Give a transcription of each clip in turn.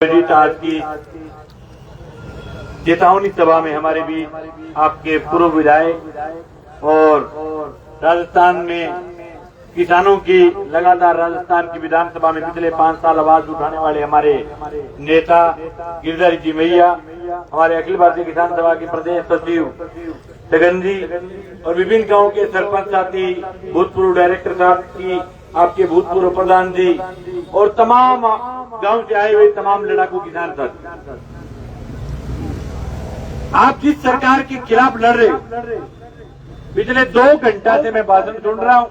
आज की चेतावनी सभा में हमारे बीच आपके पूर्व विधायक और राजस्थान में किसानों की लगातार राजस्थान की विधानसभा में पिछले 5 साल आवाज उठाने वाले हमारे नेता गिरधर जी मैया, हमारे अखिल भारतीय किसान सभा के प्रदेश सचिव छगन जी और विभिन्न गांवों के सरपंच साथी, भूतपूर्व डायरेक्टर साहब की, आपके भूतपूर्व प्रधान जी और तमाम गांव से आए हुए तमाम लड़ाकू किसान साथी, आप जिस सरकार के खिलाफ लड़ रहे हो, पिछले 2 घंटा से मैं भाषण सुन रहा हूं।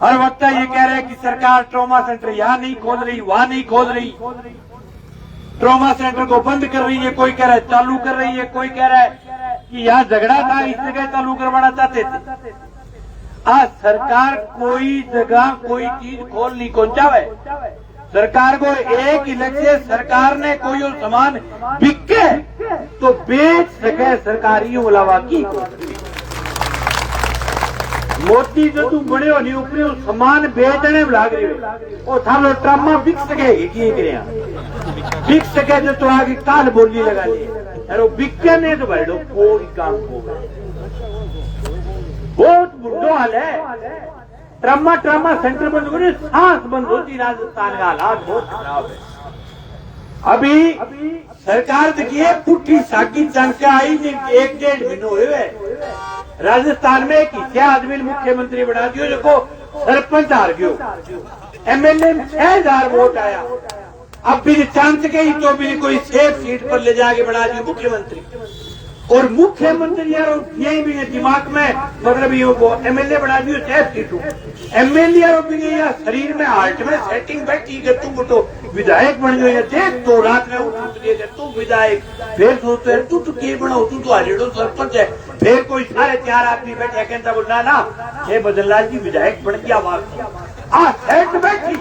हर वक्त ये कह रहे हैं कि सरकार ट्रॉमा सेंटर यहाँ नहीं खोल रही, वहां नहीं खोल रही, ट्रॉमा सेंटर को बंद कर रही है, कोई कह रहा है चालू कर रही है, कोई कह रहा है कि यहाँ झगड़ा था इस जगह चालू करवाना चाहते थे। आज सरकार कोई जगह कोई चीज खोल नहीं पहुंचावे। सरकार को एक इलेक्शन सरकार ने कोई और सामान बिके तो बेच सके सरकारी अलावा की मोदी जो तू बड़े होनी ऊपरी सामान बेचने में लाग रही हो थालो ट्रामा बिक सके बिक सके जो तो आगे काल बोली लगा ली अरे बिके नहीं तो भाई कोई काम हो बहुत बुरा हाल है। ट्रामा सेंटर बंद हो सांस बंद होती, राजस्थान का हालात बहुत खराब है। अभी सरकार देखिए पुट्ठी साकी चंका आई 1-1.5 महीने हुए राजस्थान में एक हिस्से आदमी मुख्यमंत्री बना दियो जो सरपंच हार गयो, एमएलए में 6000 वोट आया। अब भी चांस के ही तो भी कोई सेफ सीट पर ले जाके बना दियो मुख्यमंत्री, और मुख्यमंत्री यार यही भी दिमाग में मतलब ये वो एमएलए बना दियो सेफ सीट, एमएलए यार शरीर में हार्ट में सेटिंग बैठी है तू तो विधायक बन गए देख तो रात में उठ गए तू विधायक, फिर सोचते है तू तो के बनाओ तू तो हरियाणा सरपंच है, फिर कोई 4.5 आदमी बैठे कहता बोलना ना ये बदनलाल जी विधायक बन गया आवाज सेट बैठी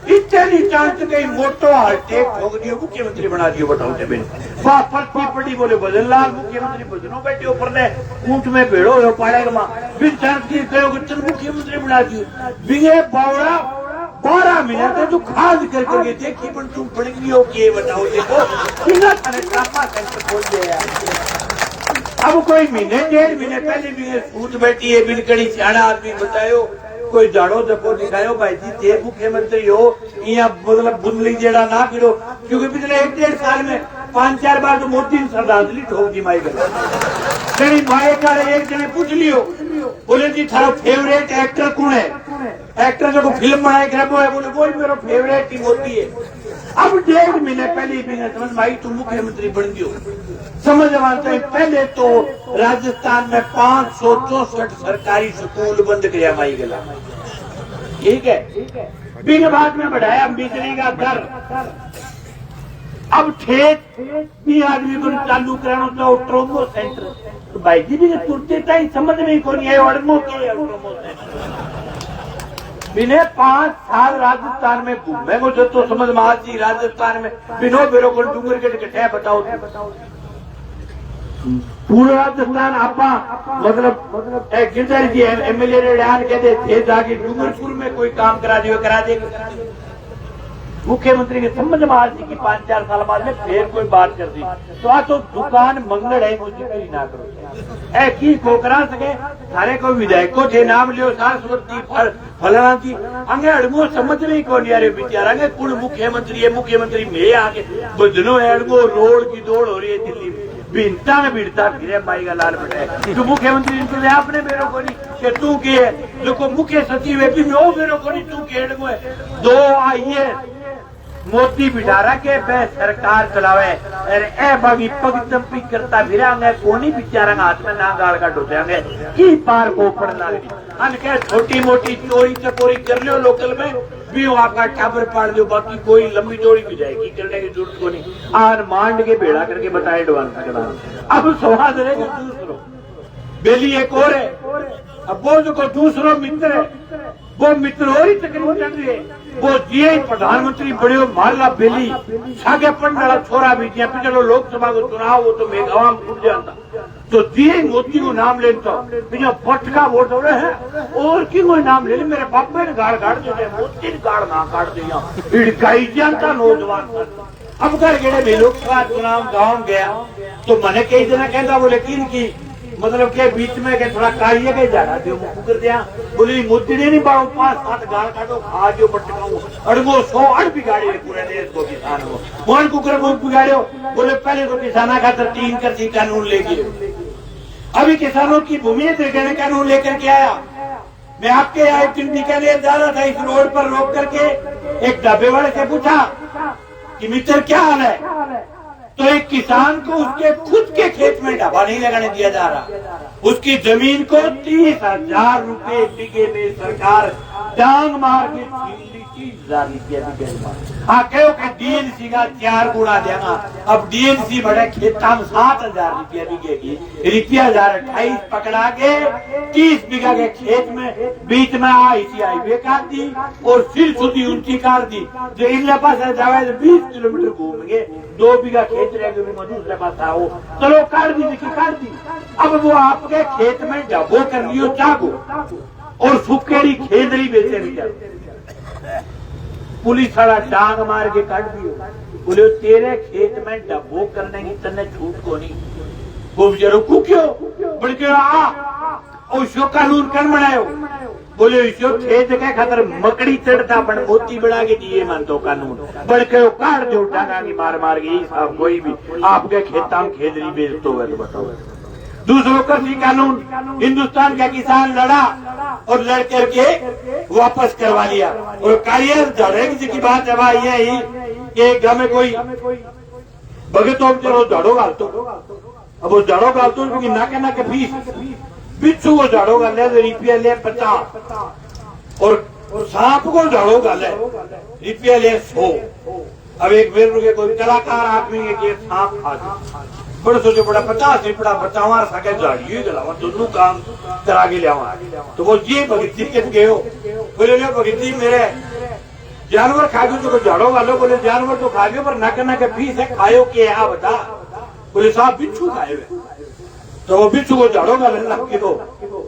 इतनी चांस गई मोटो हार्टेक ठोक दियो मुख्यमंत्री बना दियो बताओ बिन वापस पड़ी बोले बदनलाल मुख्यमंत्री बदनो बैठे ऊपर ने ऊंट में भेड़ो हो पाड़ेगा बिन चांस की गयो चल मुख्यमंत्री बना दियो बिगे बावड़ा 12 महीने तो खाद करके देखी पर तुम बन गई हो कि बताओ देखो कितना थाने ट्रामा सेंटर खोल दिया। अब कोई महीने 1.5 महीने पहले भी सूत बैठी है बिन कड़ी सियाणा आदमी बतायो कोई जाड़ो दफो दिखायो भाई जी थे मुख्यमंत्री हो यहाँ मतलब बुंदली जेड़ा ना गिरो, क्योंकि पिछले 1-1.5 साल में 5-4 बार तो मोदी ने श्रद्धांजलि ठोक दी माई गई माए का एक जने पूछ लियो बोले जी थारा फेवरेट एक्टर कौन है, एक्टर जो फिल्म बनाए ग्रबो है बोले वो मेरा फेवरेट ही मोदी है। अब 1.5 महीने पहले भी समझ में आई तुम मुख्यमंत्री बन गयो, समझ में पहले तो राजस्थान में 564 सरकारी स्कूल बंद किया माई गला, ठीक है, बिन बाद में बढ़ाया बिजली का दर, अब ठेठ भी आदमी को चालू कराना तो ट्रोमो सेंटर तो भाई जी भी तुरते ही समझ नहीं कौन है अड़मो के ट्रोमो सेंटर बिने 5 साल राजस्थान में घूमे को जो तो समझ में आती राजस्थान में बिनो बेरो को डूंगर के कटे बताओ पूरा राजस्थान आपा मतलब गिरधर जी एमएलए ने ध्यान कहते थे जाके डूंगरपुर में कोई काम करा देगा मुख्यमंत्री के समझ में आती कि 5-4 साल बाद में फिर कोई बात कर दी तो आ तो दुकान मंगल है मुझे कहीं ना करो ऐ की को करा सके सारे कोई विधायक को थे नाम लियो सरस्वती फलाना जी अंगे अड़गो समझ नहीं कौन यार बेचारा अंगे कुल मुख्यमंत्री है मुख्यमंत्री में आके बदनो है अड़गो रोड की दौड़ हो रही है दिल्ली में भिनता में भिड़ता फिर माई का लाल बैठे तो मुख्यमंत्री इनको आपने मेरे को नहीं कि तू के जो मुख्य सचिव है वो मेरे को नहीं तू के अड़गो है 2 आइए मोदी बिठारा के बे सरकार चलावे अरे ए बागी पग चंपी करता फिरांगे कोनी बिचारा हाथ में ना गाल का ढोतेंगे की पार को पड़ लगी अन के छोटी मोटी चोरी चकोरी कर लियो लोकल में भी आपका टाबर पाड़ दो, बाकी कोई लंबी चोरी भी जाएगी करने की जरूरत को नहीं। आन मांड के बेड़ा करके बताए डवान का अब स्वाद रहेगा दूसरो बेली एक और है, अब वो जो दूसरो मित्र है वो मित्र और ही तकरीबन चल रही है वो जी प्रधानमंत्री बड़े माला बेली सागे पंडाला छोरा भी पिछले लोकसभा को चुनाव वो तो मेघावा में फूट जाता तो दिए मोती को नाम लेता बिना पटका वोट हो रहे हैं और की कोई नाम ले मेरे पापा ने गाड़ काट दिया मोती ने गाड़ ना काट दिया इड़काई जानता नौजवान अब कर गए भी लोकसभा चुनाव गांव गया तो मैंने कई जना कहता बोले की मतलब के बीच में के थोड़ा कालिए के जाना दो मुख कर दिया बोले मोदी ने नहीं पाओ 5-7 गाड़ काटो खा जो पटकाऊ अड़गो 100 बिगाड़ी पूरे देश को किसान को मोहन कुकर मुख बिगाड़ो बोले पहले तो किसाना खातर 3 कर कानून लेके अभी किसानों की भूमि त्रिगण कानून लेकर के आया मैं आपके यहाँ एक दिन बीकानेर जा रहा था इस रोड पर रोक करके एक ढाबे वाले से पूछा कि मित्र क्या हाल है तो एक किसान को उसके खुद के खेत में ढाबा नहीं लगाने दिया जा रहा उसकी जमीन को 30,000 रुपए बीघे में सरकार डांग मार के 30,000 रुपया हाँ कहो कि डीएनसी का 4 गुना देगा अब डीएनसी बड़े खेता में 7,000 रुपया बीघे की रुपया 28 पकड़ा के 30 बीघा के खेत में बीच में ICI काट दी और फिर सुधी ऊंची काट दी जो इनके पास जावे तो 20 किलोमीटर घूमेंगे 2 बीघा खेत रहेगा दूसरे पास आओ चलो काट दी देखी काट दी अब वो आपके खेत में डबो कर लियो चागो और सुखेड़ी खेदरी बेचे नहीं पुलिस वाला डांग मार के काट दियो बोले तेरे खेत में डबो करने की तने छूट को नहीं वो बेचारो क्यों बोल के उसको कानून कर बनायो बोले इसको खेत के खातर मकड़ी चढ़ता पण मोती बना के दिए मान तो कानून बढ़ के काट दो डांगा की मार मार गई साहब कोई भी आपके खेता में खेदरी बेच तो बताओ दूसरों का भी कानून हिंदुस्तान का किसान लड़ा और लड़ करके वापस करवा लिया और कार्य झड़े की बात है भाई यही कि गाँव में कोई भगतों चलो झाड़ो गाल तो अब वो झाड़ो गाल तो नाके फीस बिच्छू को झाड़ो गाल रुपया ले 50 और सांप को झाड़ो गाल रुपया ले 100 अब एक बेर के कोई कलाकार आदमी के सांप खा बड़ा सोचो बड़ा 50 रुपया बचावा सके झाड़िए गलावा दोनों काम करा के लिया तो वो ये भगत जी के गए बोले भगत जी मेरे जानवर खा गए तो झाड़ो वालो बोले जानवर तो खा गए पर नाके फीस है खायो के यहाँ बता बोले साहब बिच्छू खाए हुए तो वो बिच्छू को झाड़ो गालने लग दो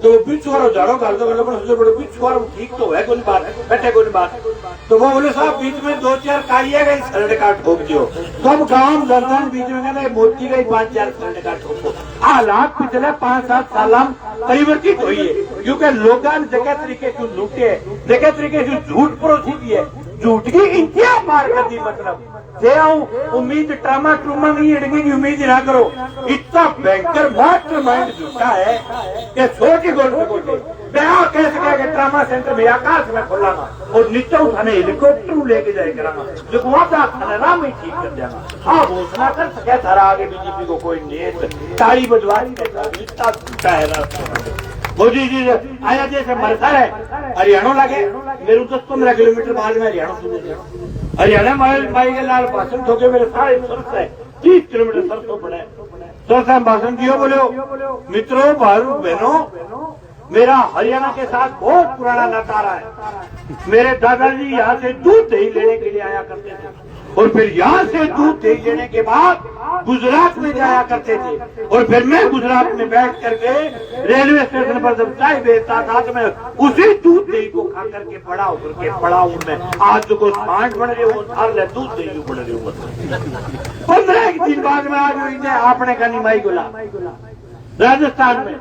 तो वो बिच्छू वाला झाड़ो गाल दो बोले बिच्छू वाला ठीक तो है कोई बात बैठे कोई बात तो वो बोले साहब बीच में 2-4 कालिया गई सरड का ठोक दियो तो अब गाँव दर्जन बीच में कहते मोती गई 5-4 सरड का ठोको हालात पिछले 5-7 साल परिवर्तित हुई है क्योंकि लोग जगह तरीके से लूटे जगह तरीके से झूठ परोसी है झूठ की इंतहा पार कर दी मतलब उम्मीद ट्रामा ट्रूमा नहीं अड़ने की उम्मीद ना करो इतना भयंकर मास्टरमाइंड झूठा है कि छोटी गोल से गोटे मैं कह सके ट्रामा सेंटर में आकाश में खोलाना और नीचे उठाने हेलीकॉप्टर लेके जाए कराना जो वादा खाना राम ही ठीक कर जाना हाँ घोषणा कर सके सारा आगे बीजेपी को कोई नेत ताली बजवाई इतना झूठा है मोदी जी आया जैसे मरता है हरियाणा लगे मेरे 10-15 किलोमीटर बाद में हरियाणा माई के लाल भाषण ठोके मेरे सारे सरस है 30 किलोमीटर सरसों पड़े सरसा भाषण दियो बोलो मित्रों भाइयों बहनों मेरा हरियाणा के साथ बहुत पुराना नाता रहा है मेरे दादाजी यहाँ से दूध दही लेने के लिए आया करते थे और फिर यहाँ से दूध दही लेने के बाद गुजरात में जाया करते थे और फिर मैं गुजरात में बैठ करके रेलवे स्टेशन पर जब चाय बेचता था तो मैं उसी दूध दही को खा करके बड़ा होकर के पड़ा हूँ मैं आज जो कोई स्मार्ट बन रहे हो दूध दही बन रहे हो 15 दिन बाद में आज आपने कहा माई गोला राजस्थान में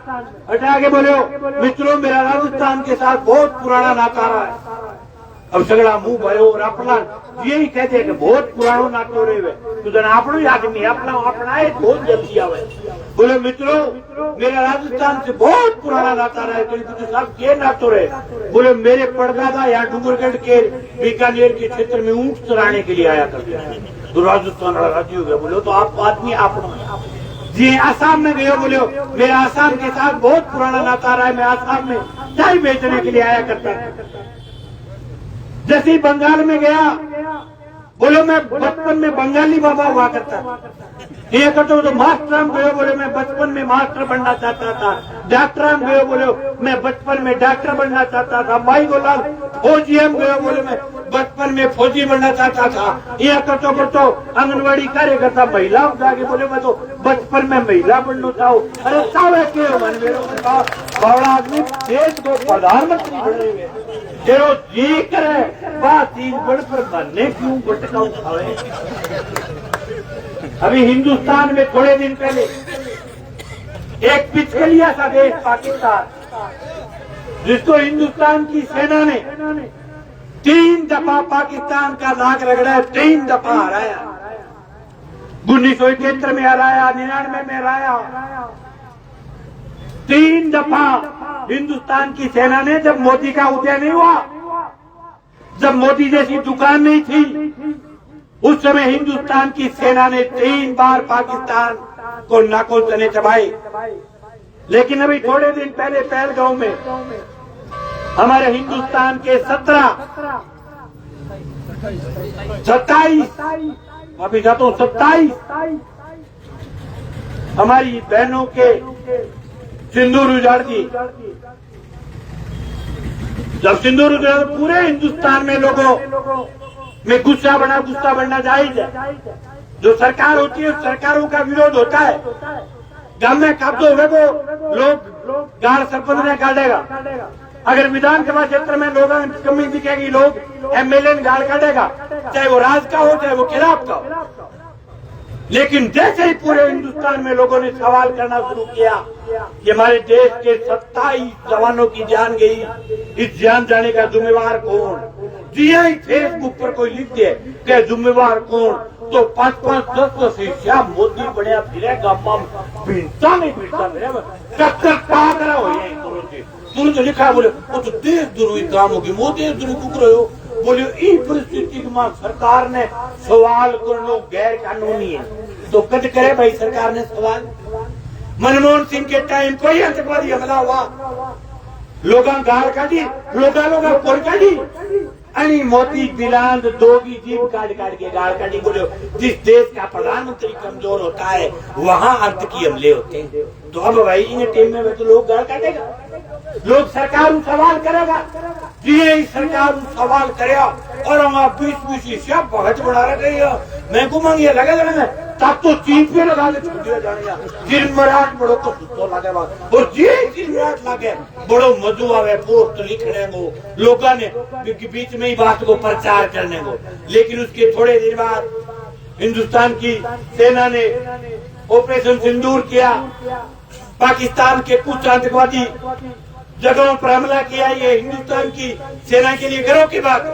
हटा के बोलो मित्रों मेरा राजस्थान के साथ बहुत पुराना नाता रहा है अब सगड़ा मुंह भयो और अपना यही कहते हैं कि बहुत पुरानो नातो रहे तो जन आपनो आदमी अपना अपनाए बहुत जल्दी आवे बोले मित्रों मेरा राजस्थान से बहुत पुराना नाता रहा है तो साहब के नातो रहे बोले मेरे पड़दादा यहाँ डूंगरगढ़ के बीकानेर के क्षेत्र में ऊंट चराने के लिए आया करते तो राजस्थान राज्य हो गया बोले तो आप आदमी आपनो जी आसाम में गए बोले मेरा आसाम के साथ बहुत पुराना नाता रहा है मैं आसाम में चाय बेचने के लिए आया करता जैसे बंगाल में गया बोले मैं बचपन में बंगाली बाबा हुआ करता ये करते तो मास्टर गयो बोले मैं बचपन में मास्टर बनना चाहता था डॉक्टर गयो बोले मैं बचपन में डॉक्टर बनना चाहता था माई गोलाल OGM गयो बोले मैं बचपन में फौजी बनना चाहता था, यह करतो करतो आंगनवाड़ी कार्यकर्ता महिला जाके बोले मैं तो बचपन में महिला बनना चाहूँ। अरे चाहे के मन बड़ा आदमी देश को प्रधानमंत्री बन रहे तेरो जी करे बात चीज बड़ पर बनने क्यों गुटका उठावे। अभी हिंदुस्तान में थोड़े दिन पहले एक पिछलिया सा देश पाकिस्तान, जिसको हिंदुस्तान की सेना ने 3 दफा पाकिस्तान का नाक रगड़ा, 3 दफा हराया। 1971 में हराया, 99 में हराया, 3 दफा हिंदुस्तान की सेना ने। जब मोदी का उदय नहीं हुआ, जब मोदी जैसी दुकान नहीं थी, उस समय हिंदुस्तान की सेना ने 3 बार पाकिस्तान को नाकों तने चबाए। लेकिन अभी थोड़े दिन पहले पहलगांव में हमारे हिंदुस्तान के 27 अभी जाता हूँ 27 हमारी बहनों के सिंदूर उजाड़ दी। जब सिंदूर उजाड़, पूरे हिंदुस्तान में लोगों में गुस्सा बढ़ना जायज है। जो सरकार होती है, सरकारों का विरोध होता है। गांव में कब्जा होगा तो लोग गाड़ सरपंच ने काटेगा। अगर विधानसभा क्षेत्र में लोगों की कमी दिखेगी, लोग एमएलए ने गाड़ काटेगा, चाहे वो राज का हो चाहे वो खिलाफ का हो। लेकिन जैसे ही पूरे हिंदुस्तान में लोगों ने सवाल करना शुरू किया कि हमारे देश के 27 जवानों की जान गई, इस जान जाने का जिम्मेवार कौन? जी हाँ, फेसबुक पर कोई लिख दे कि जिम्मेवार कौन, तो 5-5, 10-10 हिस्सा मोदी बढ़िया फिरेगा, भिड़ता नहीं भिड़ता मेरे टक्कर पा करा हो तुरंत लिखा। बोले वो तो देश द्रोही काम होगी, मोदी देश द्रोही कुक रहे हो। बोले ई परिस्थिति में सरकार ने सवाल करना गैर कानूनी है, तो कद करे भाई सरकार ने सवाल। मनमोहन सिंह के टाइम कोई आतंकवादी हमला हुआ, लोग गाल काटी, लोग पुर काटी, आणि मोती बिलांद दोगी जीव काट के गाल काटी। बोले जिस देश का प्रधानमंत्री कमजोर होता है वहाँ आतंकी हमले होते हैं। तो अब भाई इन टीम में तो लोग गाल काटेगा, लोग सरकार सवाल करेगा। जी सरकार सवाल करेगा और हम 20-20 हिस्सा बहुत बढ़ा रहे हैं। मैं को मांगिए लगे तब तो चीफ पे लगा के छूट दिया जाने जिन मराठ बड़ो को सुतो लगे और जी जिन मराठ लगे बड़ो मजू आवे पोस्ट लिखने को, लोगों ने बीच में ही बात को प्रचार करने को। लेकिन उसके थोड़े दिन बाद हिंदुस्तान की सेना ने ऑपरेशन सिंदूर किया, पाकिस्तान के कुछ आतंकवादी जगहों पर हमला किया। ये हिंदुस्तान की सेना के लिए गर्व की बात है।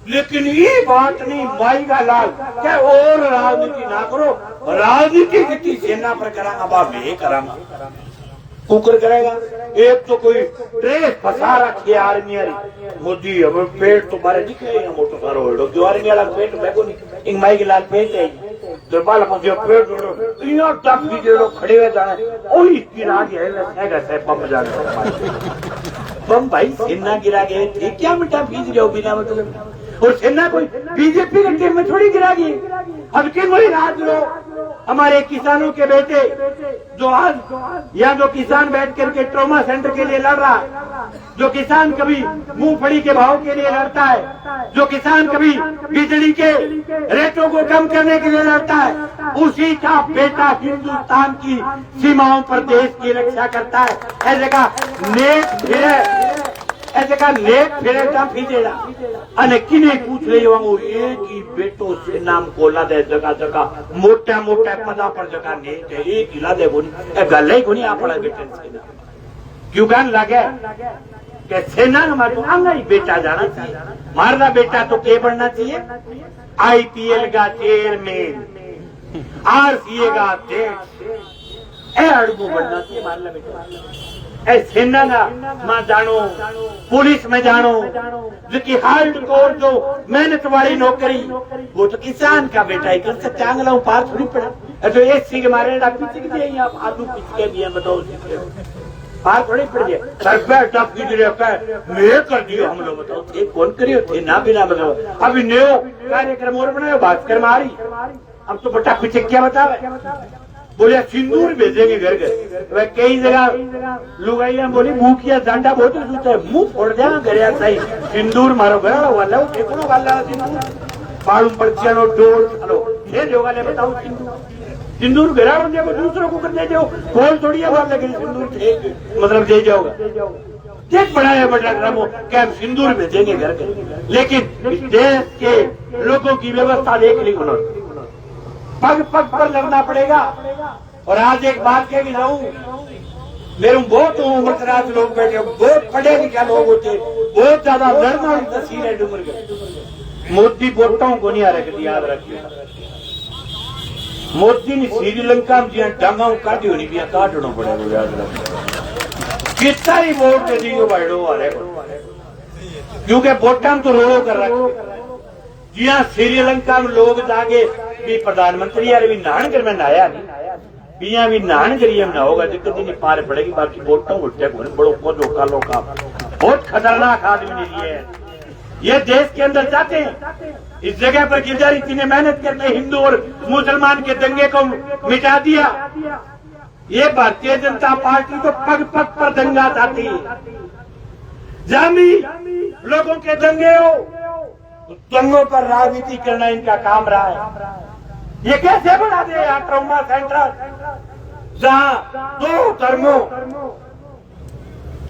लेकिन ये बात नहीं माईगा लाल क्या और राजनीति ना करो, राजनीति की सेना पर करांगा बाप ये करांगा कुकर करेगा। एक तो कोई ट्रेस फंसा रखी आर्मी मोदी अब पेट तो बारे दिखे मोटो सारो हो जो आर्मी वाला पेट मैं को नहीं माई के लाल पेट है तो बाल जो पेट जोड़ो इनो टप भी जो खड़े हुए जाने ओही गिरा गया है से बम जाने बम भाई सेना गिरा गए थे क्या मिटा बीज जाओ बिना मतलब। और सेना कोई बीजेपी के टीम में थोड़ी गिरा गई। अब के वही राज लो हमारे किसानों के बेटे जो आज या जो किसान बैठ करके ट्रॉमा सेंटर के लिए लड़ रहा है, जो किसान कभी मूंगफली के भाव के लिए लड़ता है, जो किसान कभी बिजली के रेटों को कम करने के लिए लड़ता है, उसी का बेटा हिंदुस्तान की सीमाओं पर देश की रक्षा करता है। ऐसे का नेक फिरे ऐसे का नेक फिरे का फीजेड़ा अने किने पूछ रही हूँ एक ही बेटो से नाम कोला दे जगह जगह मोटा मोटा पदा पर जगह नेक है एक हिला दे बोनी गल ही कोनी आपड़ा बेटे सेना क्यों कहने लगे कि सेना हमारे तो आंगा ही बेटा जाना चाहिए, मारना बेटा तो के बनना चाहिए IPL का चेयरमैन, RCA का अध्यक्ष अड़गू बनना चाहिए मारना बेटा। सेना में जानो पुलिस में जानो जो हार्ड कोर जो मेहनत वाली नौकरी वो तो किसान का बेटा ही कर सकता है। आंगला पार थोड़ी पड़ा तो एसी के मारे पीछे दिए आप आलू पीछे भी हैं बताओ पार थोड़ी पड़ गए मैं कर दियो हम लोग बताओ थे कौन करियो थे ना बिना बताओ। अभी न्यो कार्यक्रम और बनायो भास्कर मारी अब तो बटा पीछे क्या बतावे बोले सिंदूर भेजेंगे घर घर। वह कई जगह लुगाइया बोली मुखिया जांडा बहुत सूता है, मुंह फोड़ दिया घर सही सिंदूर मारो घर वाला ठेकड़ो वाला सिंदूर पाड़ू पड़चियानो डोल चलो ये जोगा ले बताओ सिंदूर घराड़ो देखो दूसरों को कर दे दो बोल थोड़ी है बात लेकिन सिंदूर मतलब दे जाओगा एक बड़ा बड़ा ड्रामो क्या सिंदूर भेजेंगे घर के। लेकिन इस देश के लोगों की व्यवस्था देख ली उन्होंने, पग पग पर लगना पड़ेगा। और आज एक बात कह के जाऊं, मेरे बहुत उम्रदराज लोग बैठे, बहुत पढ़े लिखे लोग होते, बहुत ज्यादा लड़ना तस्वीर है डूमर के। मोदी वोटों को नहीं आ रखी, याद रखिए मोदी ने श्रीलंका में जहाँ डांगा काटी होनी भी काटना पड़ेगा, याद रखिए कितना ही वोट दे दी बैठो वाले क्योंकि वोटा तो रोड़ो कर रखे। जिया श्रीलंका में लोग जाके भी प्रधानमंत्री यार भी नानगर में नहाया नहीं भी नानगरी में ना होगा, दिक्कत नहीं पार पड़ेगी। बाकी वोटों उठे बड़ो को कालो का बहुत खतरनाक आदमी नहीं है। ये देश के अंदर जाते हैं, इस जगह पर गिरजारी इतनी मेहनत करके हिंदू और मुसलमान के दंगे को मिटा दिया। ये भारतीय जनता पार्टी तो पग पग पर दंगा चाहती है। जामी लोगों के दंगे हो, दंगों पर राजनीति करना इनका काम रहा है। ये कैसे बना दे यहाँ ट्रॉमा सेंटर जहाँ दो धर्मों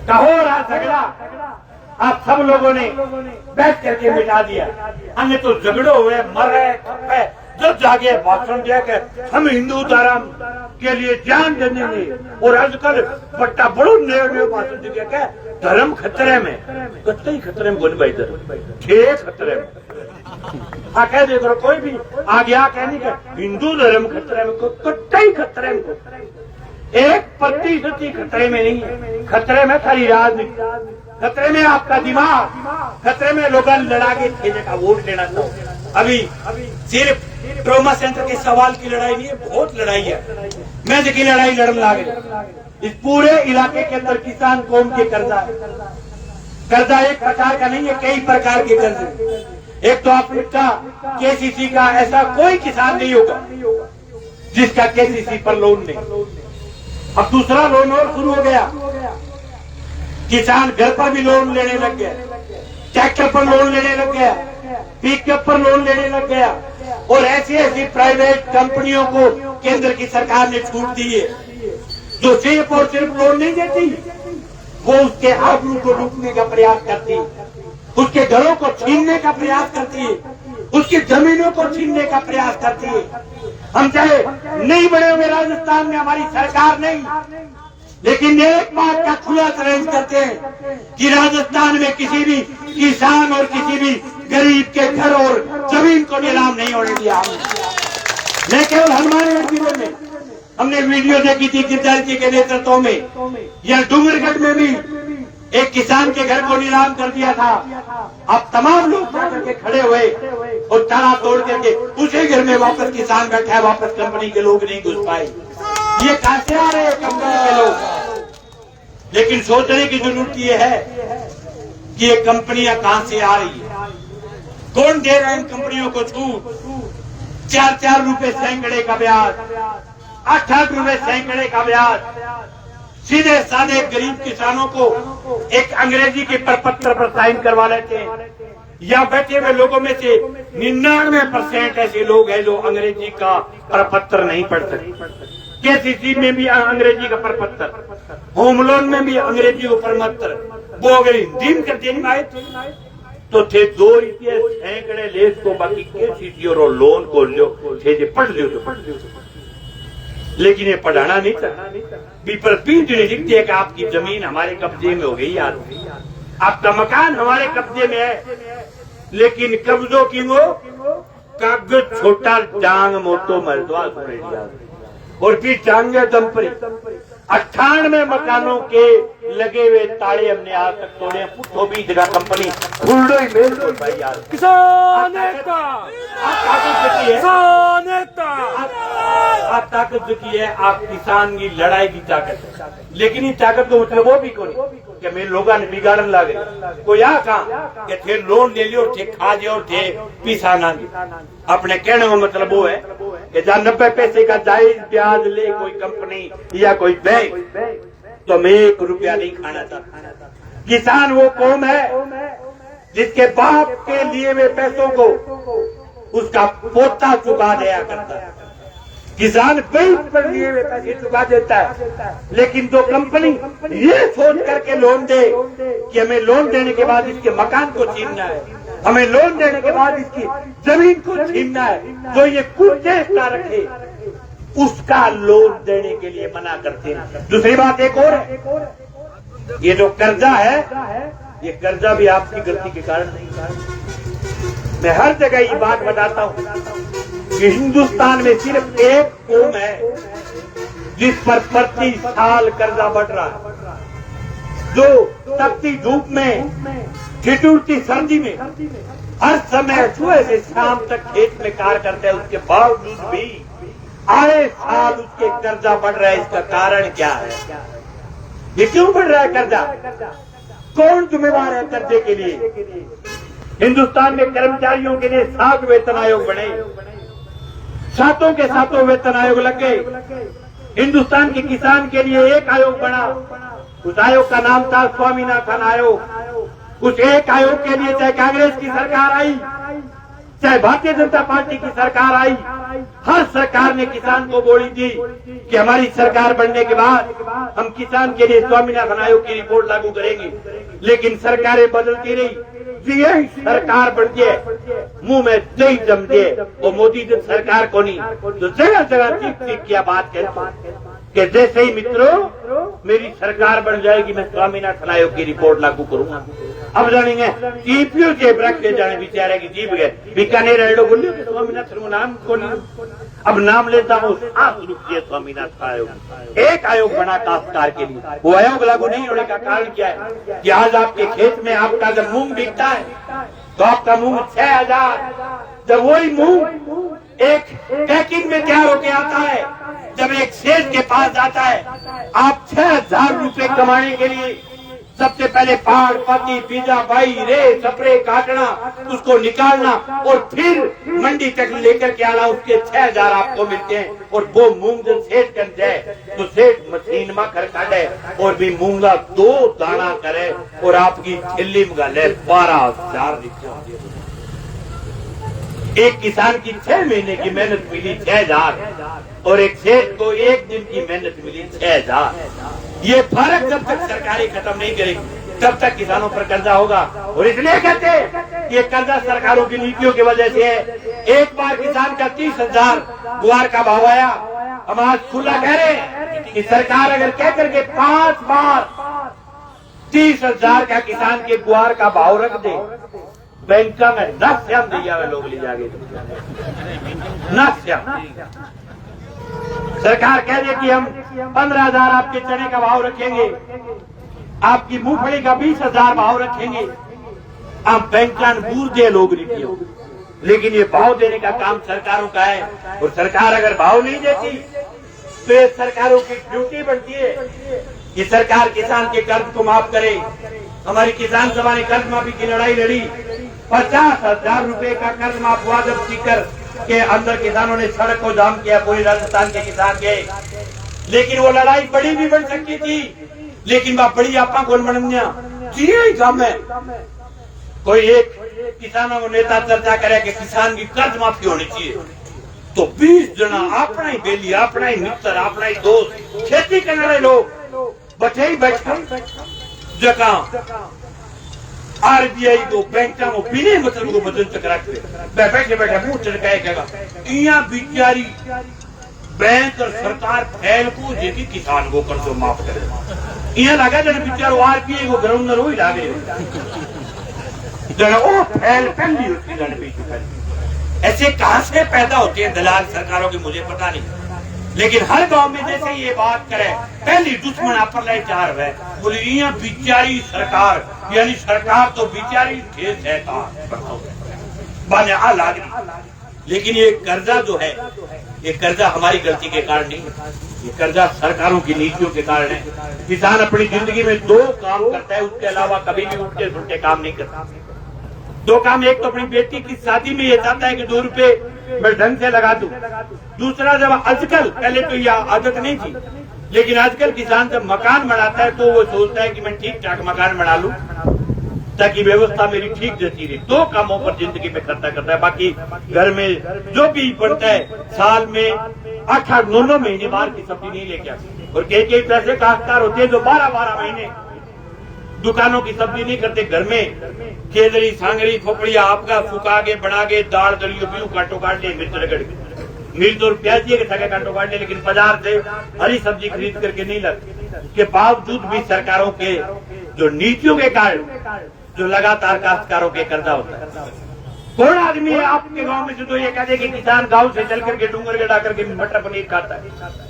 का हो रहा झगड़ा आप सब लोगों ने बैठ करके मिटा दिया। अन्य तो झगड़ो हुए मरे खपे जब जागे भाषण दिया कि हम हिंदू धर्म के लिए जान देंगे। और आजकल बट्टा बड़ो नए भाषण दिया क्या धर्म खतरे में, कतई खतरे में बोल भाई धर्म छे खतरे में कह दे करो कोई भी आ गया कहने का हिंदू धर्म खतरे में, कतई खतरे में 1% खतरे में नहीं है। खतरे में खाली राजनीति, खतरे में आपका दिमाग, खतरे में लोग लड़ा के खेलने का वोट लेना था। अभी सिर्फ ट्रॉमा सेंटर के सवाल की लड़ाई नहीं है, बहुत लड़ाई है। मैं देखिए लड़ाई लड़न लागे इस पूरे इलाके के अंदर किसान कौम के कर्जा एक प्रकार का नहीं है, कई प्रकार के कर्ज। एक तो आपका केसीसी का ऐसा कोई किसान नहीं होगा जिसका केसीसी पर लोन नहीं। अब दूसरा लोन और शुरू हो गया, किसान घर पर भी लोन लेने लग गया, ट्रैक्टर पर लोन लेने लग गया, पिकअप पर लोन लेने लग गया। और ऐसी ऐसी प्राइवेट कंपनियों को केंद्र की सरकार ने छूट दी है जो सिर्फ और सिर्फ लोन नहीं देती, वो उसके आबरू को लूटने का प्रयास करती है, उसके घरों को छीनने का प्रयास करती है, उसकी जमीनों को छीनने का प्रयास करती है। हम चाहे नहीं बड़े हुए राजस्थान में हमारी सरकार नहीं, लेकिन एक बात का खुला चैलेंज करते हैं कि राजस्थान में किसी भी किसान और किसी भी गरीब के घर और जमीन को नीलाम नहीं होने दिया। मैं केवल हनुमानगढ़ जिले में हमने वीडियो देखी थी गिरधारी जी के नेतृत्व में, या डूंगरगढ़ में भी एक किसान के घर को नीलाम कर दिया था। अब तमाम लोग जाकर के खड़े हुए और ताला तोड़ करके उसी घर में वापस किसान बैठा है, वापस कंपनी के लोग नहीं घुस पाए। ये कहां से आ रहे हैं कंपनी के लोग? लेकिन सोचने की जरूरत ये है कि ये कंपनियां कहां से आ रही है, कौन दे रहे हैं इन कंपनियों को छूट? 4-4 रुपए सैकड़े का ब्याज, 8-8 रुपए सैकड़े का ब्याज, सीधे साधे गरीब किसानों को एक अंग्रेजी के प्रपत्र पर साइन करवा लेते हैं। यहाँ बैठे हुए लोगों में से 99% ऐसे लोग हैं जो अंग्रेजी का प्रपत्र नहीं पढ़ सकते। केसीसी में भी अंग्रेजी का प्रपत्र, होम लोन में भी अंग्रेजी का प्रपत्र, वो अगर हिंदी में करते नहीं आए तो थे 2 रुपये सैकड़े लेस को, बाकी केसीसी और लोन को लो थे पढ़ लियो तो पढ़ लियो। लेकिन ये पढ़ाना नहीं था, पीठ नहीं दिखती है कि आपकी जमीन हमारे कब्जे में हो गई, यार आपका मकान हमारे कब्जे में है, लेकिन कब्जों की वो कागज छोटा टांग मोटो मर्दवा और फिर टांगे दंपरी 98 मकानों के लगे हुए ताड़े हमने आज तक तोड़े। पुठो भी जगह कंपनी खुल्डो ही मेल दो भाई यार। किसान एकता, आप ताकत जो की है, आप किसान की लड़ाई की ताकत, लेकिन इस ताकत को मतलब वो भी कोई कि मेरे लोगों ने बिगाड़न लगे कोई आ कहा कि लोन ले लियो, थे खा जाओ, थे पिसा ना। अपने कहने का मतलब वो है कि जहाँ 90 पैसे का जायज ब्याज ले कोई कंपनी या कोई बैंक, तो मैं 1 रुपया नहीं खाना चाहता। किसान वो कौम है जिसके बाप के लिए वे पैसों को उसका पोता चुका दिया करता है। किसान बैंक पर लिए हुए पैसे चुका देता है, लेकिन जो कंपनी ये सोच करके लोन दे कि हमें लोन देने के बाद इसके मकान को छीनना है, हमें लोन देने के बाद इसकी जमीन को छीनना है, जो ये कुर्ते ना रखे, उसका लोन देने के लिए मना करते हैं। दूसरी बात एक और है, ये जो कर्जा है, ये कर्जा भी आपकी गलती के कारण नहीं। मैं हर जगह ये बात बताता हूँ कि हिंदुस्तान में सिर्फ एक कौम है जिस पर प्रति साल कर्जा बढ़ रहा है, जो तपती धूप में, ठिठुरती सर्दी में हर समय सुबह से शाम तक खेत में कार्य करते हैं, उसके बावजूद भी आए साल उसके कर्जा बढ़ रहा है। इसका कारण क्या है? ये क्यों बढ़ रहा है कर्जा? कौन जिम्मेवार है कर्जे के लिए? हिंदुस्तान में कर्मचारियों के लिए 7 वेतन आयोग बने, 7 के 7 वेतन आयोग लग गए। हिंदुस्तान के किसान के लिए एक आयोग बना, उस आयोग का नाम था स्वामीनाथन आयोग। उस एक आयोग के लिए चाहे कांग्रेस की सरकार आई, चाहे भारतीय जनता पार्टी की सरकार आई, हर सरकार ने किसान को बोली थी कि हमारी सरकार बनने के बाद हम किसान के लिए स्वामीनाथन आयोग की रिपोर्ट लागू करेंगे। लेकिन सरकारें बदलती रही, यही सरकार बन गए, मुंह में दही जम गए। वो मोदी जब सरकार को नहीं, तो जगह जगह चीख किया बात कहते कि जैसे ही मित्रों मेरी सरकार बन जाएगी मैं स्वामीनाथन आयोग की रिपोर्ट लागू करूंगा। अब जानेंगे जीपियो जेब रख के जाने बेचारे की जीप गए बीकानेर एडो बोलियो कि स्वामीनाथन नाम को नहीं, अब नाम लेता हूँ स्वामीनाथन आयोग। एक आयोग बना काश्तकार के लिए, वो आयोग लागू नहीं होने का कारण क्या है कि आज आपके खेत में आपका जब मूंग बिकता है तो आपका मूंग 6000, जब वही मूंग एक पैकिंग में तैयार होके आता है, जब एक सेठ के पास जाता है, आप 6000 रुपए कमाने के लिए सबसे पहले पहाड़ पाती बीजा बाई रे स्प्रे काटना, उसको निकालना और फिर मंडी तक लेकर के आना, उसके 6000 आपको मिलते हैं। और वो मूंग जब सेठ कर जाए तो सेठ मशीन में कर काटे और भी मूंगा 2 दाना करे और आपकी थैली में गाले 12,000 रुपये। एक किसान की 6 महीने की मेहनत मिली 6000 और एक सेठ को 1 दिन की मेहनत मिली 6000। ये फर्क जब तक सरकारें खत्म नहीं करेगी तब तक किसानों पर कर्जा होगा। और इसलिए कहते हैं ये कर्जा सरकारों की नीतियों की वजह से है। एक बार किसान का 30,000 गुआर का भाव आया, हम आज खुला कह रहे हैं कि सरकार अगर कह करके 5 बार 30,000 का किसान के गुआर का भाव रख दे, बैंक में नश्याम दिया हुए लोग ले जाके नश्याम। सरकार कह दे कि हम 15,000 आपके चने का भाव रखेंगे, आपकी मूंगफली का 20,000 भाव रखेंगे, आप बैंक बूर दे लोग नीतियों। लेकिन ये भाव देने का काम सरकारों का है और सरकार अगर भाव नहीं देती तो ये सरकारों की ड्यूटी बनती है कि सरकार किसान के कर्ज को माफ करे। हमारी किसान सभा ने कर्ज माफी की लड़ाई लड़ी, 50,000 रुपए का कर्ज माफ हुआ जब सीकर के अंदर किसानों ने सड़क को जाम किया, पूरे राजस्थान के किसान गए। लेकिन वो लड़ाई बड़ी भी बन सकती थी, लेकिन वह बड़ी आपा कौन बनना जी काम है। कोई एक किसानों नेता चर्चा करे कि किसान की कर्ज माफी होनी चाहिए तो 20 जना अपना ही बेली, अपना ही मित्र, अपना ही दोस्त, खेती करने वाले लोग बैठे ही बैठा जगह आरबीआई को बैंक को बिने मतलब को बदल तक रखते बैठे बैठे मुंह चढ़काएगा। यहाँ बिचारी बैंक और सरकार फैल को जेकी किसान को कर्जो माफ करे। यहाँ लगा जब बिचारो आरबीआई को ग्राउंड हो ही लागे ओ फैल पहली उसकी जन बीच। ऐसे कहां से पैदा होते हैं दलाल सरकारों के मुझे पता नहीं, लेकिन हर गांव में जैसे ये बात करे पहली दुश्मन आप लाई चार है बोले यहाँ बिचारी सरकार, यानी सरकार तो बिचारी खेत है लागी। लेकिन ये कर्जा जो है ये कर्जा हमारी गलती के कारण नहीं है, ये कर्जा सरकारों की नीतियों के कारण है। किसान अपनी जिंदगी में 2 काम करता है, उसके अलावा कभी भी उल्टे सुलटे काम नहीं करता। 2 काम, एक तो अपनी बेटी की शादी में ये चाहता है कि 2 रुपए मैं ढंग से लगा दूं। दूसरा, जब आजकल, पहले तो यह आदत नहीं थी, लेकिन आजकल किसान जब मकान बनाता है तो वो सोचता है कि मैं ठीक ठाक मकान बना लूं ताकि व्यवस्था मेरी ठीक जैसी रही। दो कामों पर जिंदगी में खर्चा करता है, बाकी घर में जो भी पड़ता है साल में 8-8 9 महीने बाहर की सब्जी नहीं लेके आते। और कई पैसे काश्तकार होते हैं जो 12-12 महीने दुकानों की सब्जी नहीं करते, घर में केदरी सांगरी खोपड़िया आपका सुखा के बना के दाल दलियो भी काटो काट ले, मिर्च रगड़ के मिर्च और प्याज के थके काटो काट ले, लेकिन बाजार से हरी सब्जी खरीद करके नहीं लगती। के बावजूद भी सरकारों के जो नीतियों के कारण जो लगातार काश्तकारों के कर्जा होता है। कौन आदमी है आपके गांव में जो ये कहते कि किसान गांव से चल करके डूंगर गड़ा करके मटर पनीर खाता है?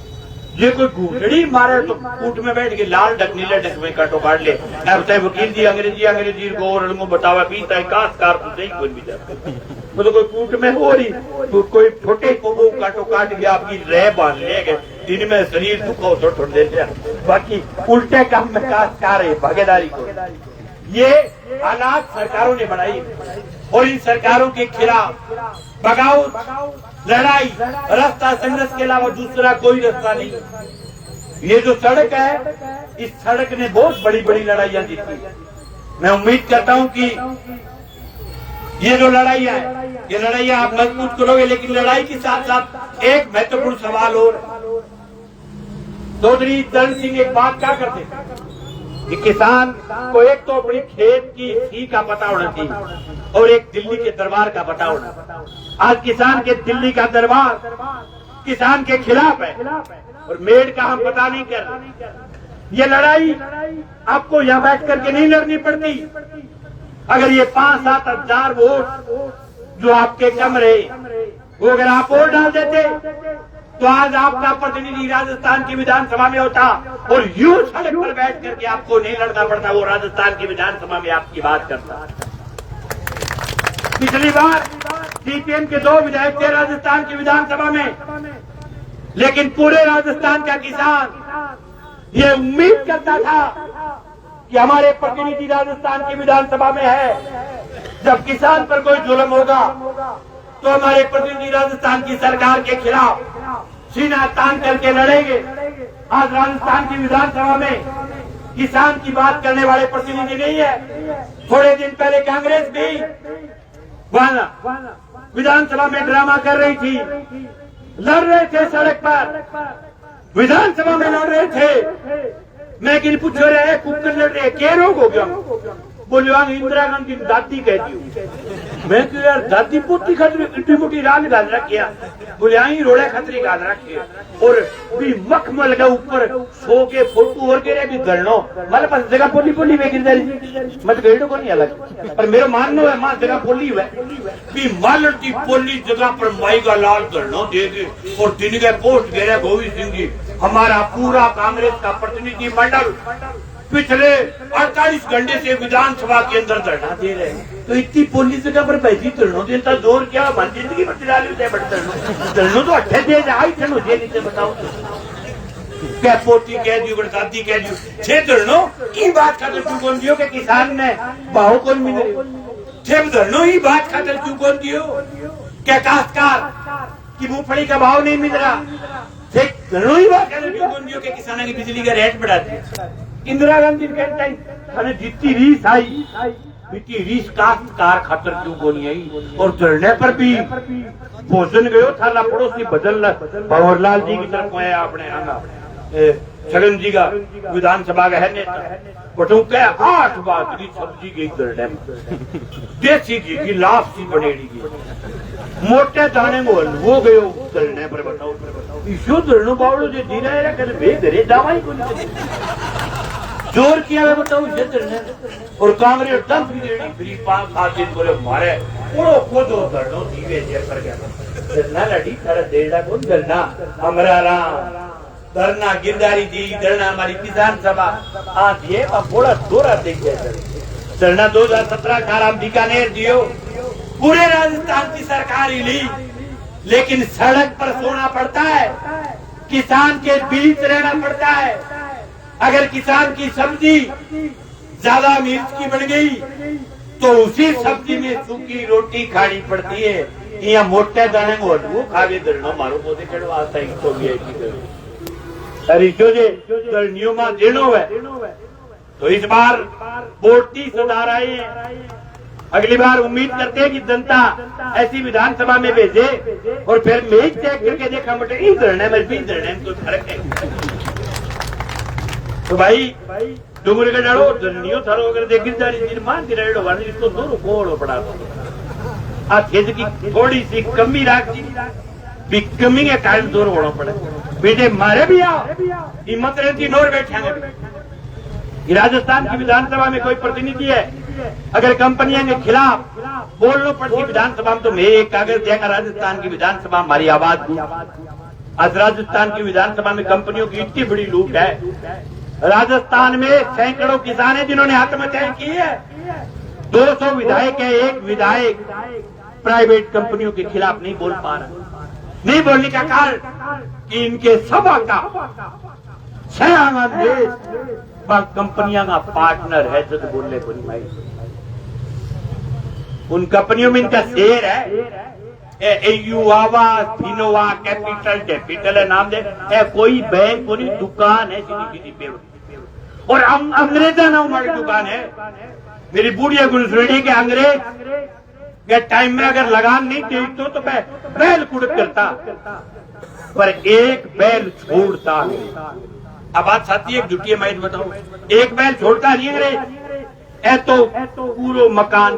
ये कोई घूटड़ी मारे तो कूट में बैठ के लाल डक नीले डक में काटो काट ले। वकील जी अंग्रेजी को और बतावा पीता है काश्तकार तो सही कोई भी जाता मतलब कोई कूट में हो रही तो कोई छोटे को काटो काट के आपकी रह बांध ले गए, दिन में शरीर दुखो तो थोड़ी देर, बाकी उल्टे काम में काश्तकार है भागीदारी को। ये हालात सरकारों ने बनाई और इन सरकारों के खिलाफ बगावत, लड़ाई, रास्ता संघर्ष के अलावा दूसरा कोई रास्ता नहीं। ये जो सड़क है, इस सड़क ने बहुत बड़ी बड़ी लड़ाइयां जीती। मैं उम्मीद करता हूं कि ये जो लड़ाइयां है, ये लड़ाइयां आप मजबूत करोगे, लेकिन लड़ाई के साथ साथ एक महत्वपूर्ण सवाल और, चौधरी चरण सिंह एक बात क्या करते कि किसान को एक तो अपनी खेत की सी का पता होना चाहिए और एक दिल्ली के दरबार का पता होना। आज किसान के दिल्ली का दरबार किसान के खिलाफ है और मेड़ का हम पता नहीं कर रहे। ये लड़ाई आपको यहाँ बैठ करके नहीं लड़नी पड़ती। अगर ये 5-7 हजार वोट जो आपके कम रहे वो अगर आप वोट डाल देते तो आज आपका प्रतिनिधि राजस्थान की विधानसभा में होता और यूं सड़क पर बैठ करके आपको नहीं लड़ना पड़ता, वो राजस्थान की विधानसभा में आपकी बात करता। पिछली बार सीपीएम के 2 विधायक थे राजस्थान की विधानसभा में, लेकिन पूरे राजस्थान का किसान ये उम्मीद करता था कि हमारे प्रतिनिधि राजस्थान की विधानसभा में है, जब किसान पर कोई जुल्म होगा तो हमारे प्रतिनिधि राजस्थान की सरकार के खिलाफ सीना तान करके लड़ेंगे। आज राजस्थान की विधानसभा में किसान की बात करने वाले प्रतिनिधि नहीं है। थोड़े दिन पहले कांग्रेस भी विधानसभा में ड्रामा कर रही थी, लड़ रहे थे सड़क पर, विधानसभा में लड़ रहे थे। मैं किन पूछ रहे कुकर लड़ रहे के रोग हो गया, बोले इंदिरा गांधी दादी कहती हूँ। मैं क्यों यार दादी पोती खतरी इतनी मोटी रान गाल रखिया, बोले आई रोड़े खतरी गाल रखे और भी मखमल का ऊपर सो के फोटो और के भी गलनो मारे पास जगह पोली पोली में गिर मत गईडो को नहीं अलग पर मेरा मानना है मां जगह पोली हुआ भी मालती पोली जगह पर माई का लाल गलनो दे दे। और दिन के पोस्ट गिरे गोविंद सिंह जी, हमारा पूरा कांग्रेस का प्रतिनिधि मंडल पिछले 48 घंटे से विधानसभा के अंदर धरना दे रहे हैं, तो इतनी पुलिस जगह पर बैठी धरनो देता जोर क्या मन जिंदगी में धरनो तो अट्ठे दे आई थे मुझे नीचे बताओ क्या पोती कह दी दादी कह दी छे धरनो ई बात खातर क्यों कौन दियो कि किसान ने भाव कौन मिले छे धरनो ही बात खातर क्यों कौन दियो क्या काश्तकार की मूंगफली का भाव नहीं मिल रहा, धरनो ही बात खातर क्यों कौन दियो कि किसानों की बिजली का रेट बढ़ा दिया। इंदिरा गांधी कहता जितनी रीस आई इतनी रीस काश्तकार खातर क्यों बोली आई। और धरने पर भी भोजन गयो थाला पड़ोसी बदल भंवरलाल जी की तरफ आया अपने आना छगन जी का विधानसभा का है नेता बटू क्या 8 बाजरी सब्जी गई धरने में, देसी घी की लाश सी बनेगी, मोटे दाने मोल वो गयो धरने पर। बताओ ईशो धरनो बावड़ो जो दी रहे कल वे घरे दावाई को जोर किया है बताओ और कांग्रेस दम भी देनी फ्री 5-7 दिन बोले मारे उड़ो खुद धरनो दीवे जे कर गया धरना लड़ी सारा देड़ा कौन धरना हमारा राम धरना गिरदारी दी धरना हमारी किसान सभा आज ये थोड़ा थोड़ा देख गया धरना 2017-18 बीकानेर दियो पूरे राजस्थान की सरकार ही ली, लेकिन सड़क पर सोना पड़ता है, किसान के बीच रहना पड़ता है। अगर किसान की सब्जी ज्यादा मिर्च की बन गई तो उसी सब्जी में सूखी रोटी खानी पड़ती है। અહીંયા મોટા દાણે ઓઢવું ખાવે દરનો મારો પોતે કેળવા હતા એક તો વીઆઈપી કર્યો अरे जो नियम देनो है तो इस बार बोर्ड की सुधार आए हैं। अगली बार उम्मीद करते हैं कि जनता ऐसी विधानसभा में भेजे और फिर मेज चेक करके देखा बेटे धरना है भी धरना है तो फर्क है। तो भाई डूंगरी का डालो धरनियो थारो अगर देखी जा रही निर्माण की रेडो वाली इसको दूर कोड़ो पड़ा आ खेत की थोड़ी सी कमी राखी भी कमी के कारण दूर होना पड़े बेटे मारे भी आओ हिम्मत रहती नोर बैठेंगे। राजस्थान की विधानसभा में कोई प्रतिनिधि है अगर कंपनियों के खिलाफ बोलना पड़ती विधानसभा में तो मैं एक कागज देगा राजस्थान की विधानसभा हमारी आवाज आज राजस्थान की विधानसभा में कंपनियों की इतनी बड़ी लूट है। राजस्थान में सैकड़ों किसान है जिन्होंने आत्महत्या की है। 200 विधायक है एक विधायक प्राइवेट कंपनियों के खिलाफ नहीं बोल पा रहा। नहीं बोलने का कारण कि इनके सभा का देश कंपनियां का पार्टनर है जो बोलने को नहीं भाई उन कंपनियों में इनका शेयर है युवा फिनोवा कैपिटल है नाम दे है कोई बैंक कोई दुकान है सीधी पे और अंग्रेजा ना हमारी दुकान है। मेरी बूढ़िया गुलसरेडी के अंग्रेज के टाइम में अगर लगान नहीं दी तो मैं बैल कुड़क करता पर एक बैल छोड़ता नहीं। अब बात साथी एक जुटिए मैं बताऊं एक बैल छोड़ता नहीं अंग्रेज ए तो पूरो मकान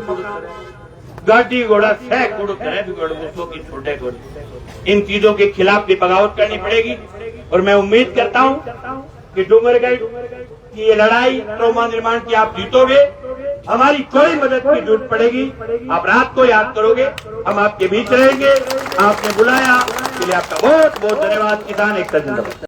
गाड़ी घोड़ा सह कुड़ करे दूसरों की छोटे घोड़े इन चीजों के खिलाफ भी बगावत करनी पड़ेगी। और मैं उम्मीद करता हूं कि डूंगरगढ़ की ये लड़ाई ट्रॉमा निर्माण की आप जीतोगे। हमारी कोई मदद की जरूरत पड़ेगी आप रात को याद करोगे हम आपके बीच रहेंगे। आपने बुलाया इसलिए आपका बहुत बहुत धन्यवाद। किसान एकता जिंदाबाद।